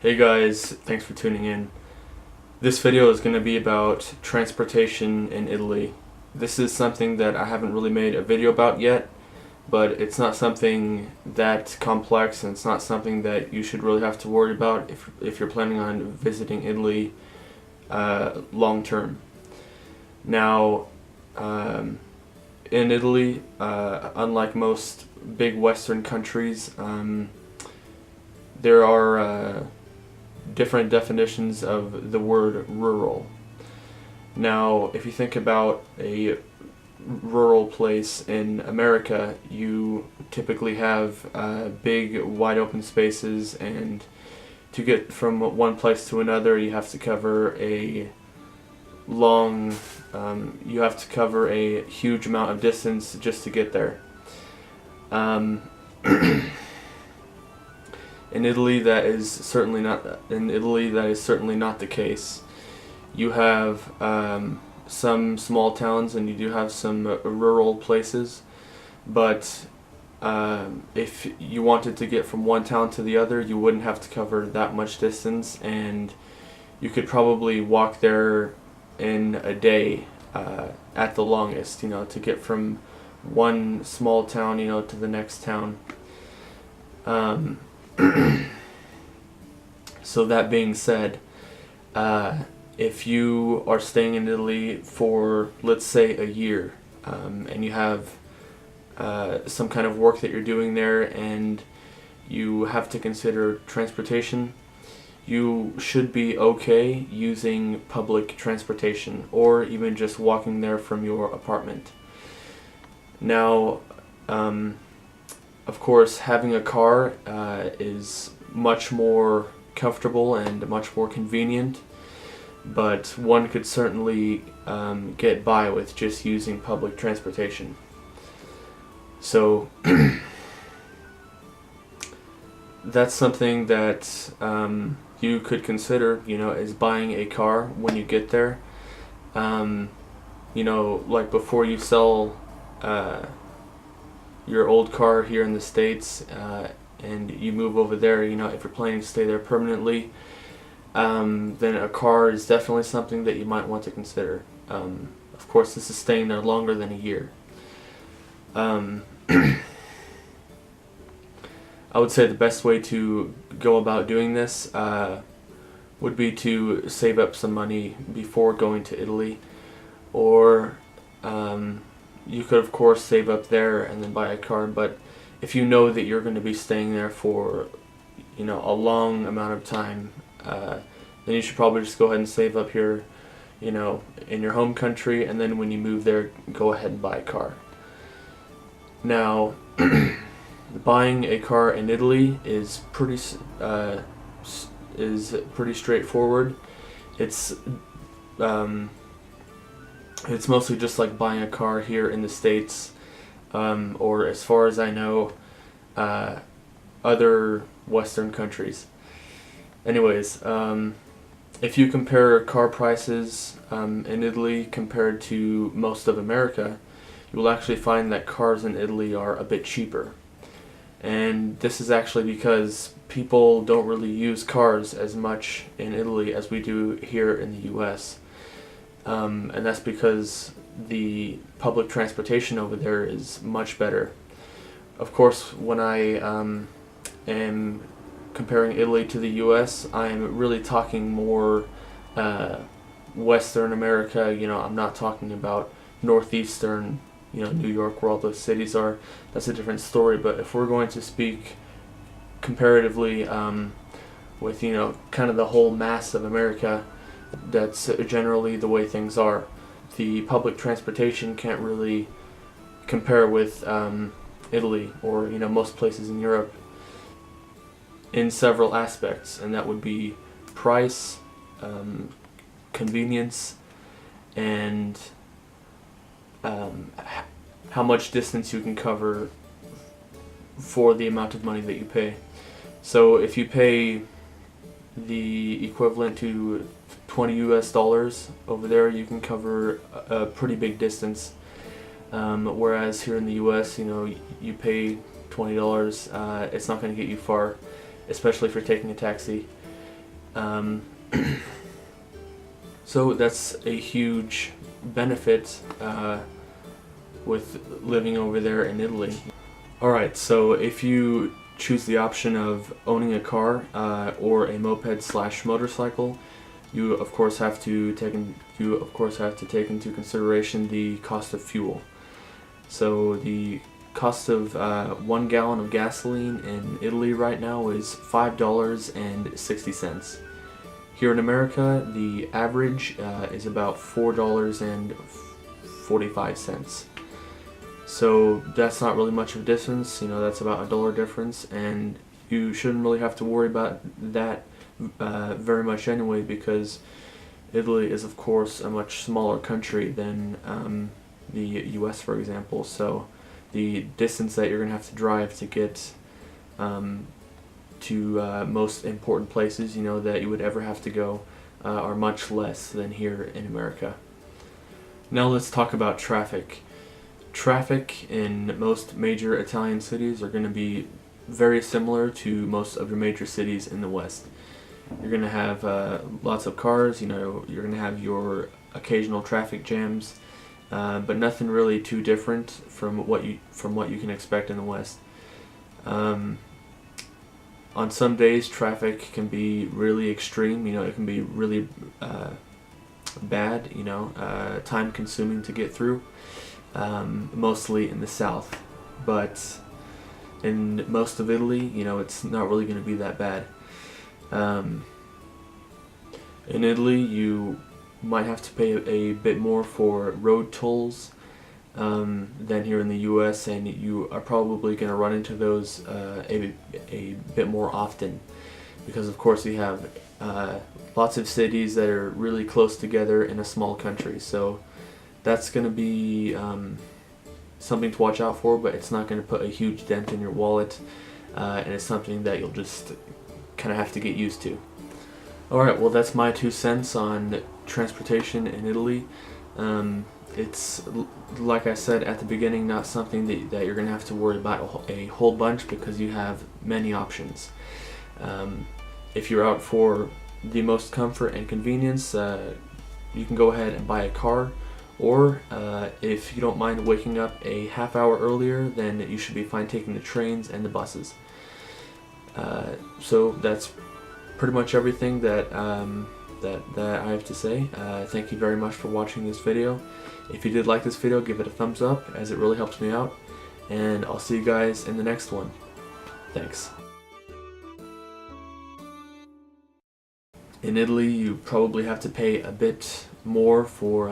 Hey guys, thanks for tuning in. This video is going to be about transportation in Italy. This is something that I haven't really made a video about yet, but it's not something that complex, and it's not something that you should really have to worry about if you're planning on visiting Italy long term. Now, in Italy, unlike most big Western countries, there are different definitions of the word rural. Now, if you think about a rural place in America, you typically have big, wide open spaces, and to get from one place to another, you have to cover a huge amount of distance just to get there. In Italy, that is certainly not the case. You have some small towns, and you do have some rural places, but if you wanted to get from one town to the other, you wouldn't have to cover that much distance, and you could probably walk there in a day at the longest, to get from one small town, to the next town. So that being said, if you are staying in Italy for, let's say, a year, and you have some kind of work that you're doing there, and you have to consider transportation, you should be okay using public transportation, or even just walking there from your apartment. Now, of course, having a car is much more comfortable and much more convenient, but one could certainly get by with just using public transportation. So that's something that you could consider, is buying a car when you get there. Like before you sell your old car here in the States and you move over there, if you're planning to stay there permanently, then a car is definitely something that you might want to consider. Of course, this is staying there longer than a year. I would say the best way to go about doing this would be to save up some money before going to Italy, or you could, of course, save up there and then buy a car. But if you know that you're going to be staying there for, a long amount of time, then you should probably just go ahead and save up here, in your home country, and then when you move there, go ahead and buy a car. Now, buying a car in Italy is pretty straightforward. It's mostly just like buying a car here in the States, or as far as I know, other Western countries. Anyways, if you compare car prices in Italy compared to most of America, you will actually find that cars in Italy are a bit cheaper. And this is actually because people don't really use cars as much in Italy as we do here in the US. And that's because the public transportation over there is much better. Of course, when I am comparing Italy to the US, I'm really talking more Western America. I'm not talking about northeastern, New York, where all those cities are. That's a different story. But if we're going to speak comparatively with, kind of the whole mass of America, that's generally the way things are. The public transportation can't really compare with Italy or most places in Europe in several aspects, and that would be price, convenience, and how much distance you can cover for the amount of money that you pay. So if you pay the equivalent to $20 US over there, you can cover a pretty big distance. Whereas here in the US, you pay $20, it's not going to get you far, especially if you're taking a taxi. Um, so that's a huge benefit with living over there in Italy. Alright, so if you choose the option of owning a car or a moped slash motorcycle, you of course have to take into consideration the cost of fuel. So the cost of 1 gallon of gasoline in Italy right now is $5.60. Here in America, the average is about $4.45. So that's not really much of a difference, that's about $1 difference, and you shouldn't really have to worry about that very much anyway, because Italy is of course a much smaller country than the US, for example, so the distance that you're going to have to drive to get to most important places that you would ever have to go are much less than here in America. Now let's talk about traffic. Traffic in most major Italian cities are going to be very similar to most of your major cities in the West. You're going to have lots of cars, you're going to have your occasional traffic jams, but nothing really too different from what you can expect in the West. On some days, traffic can be really extreme. It can be really bad. Time consuming to get through. Mostly in the south, but in most of Italy, it's not really going to be that bad. In Italy, you might have to pay a bit more for road tolls than here in the US, and you are probably going to run into those a bit more often, because of course we have lots of cities that are really close together in a small country, so that's going to be something to watch out for, but it's not going to put a huge dent in your wallet, and it's something that you'll just kind of have to get used to. Alright, well that's my 2 cents on transportation in Italy. It's, like I said at the beginning, not something that you're going to have to worry about a whole bunch, because you have many options. If you're out for the most comfort and convenience, you can go ahead and buy a car, or if you don't mind waking up a half hour earlier, then you should be fine taking the trains and the buses. So that's pretty much everything that I have to say. Thank you very much for watching this video. If you did like this video, give it a thumbs up, as it really helps me out, and I'll see you guys in the next one. Thanks. In Italy, you probably have to pay a bit more for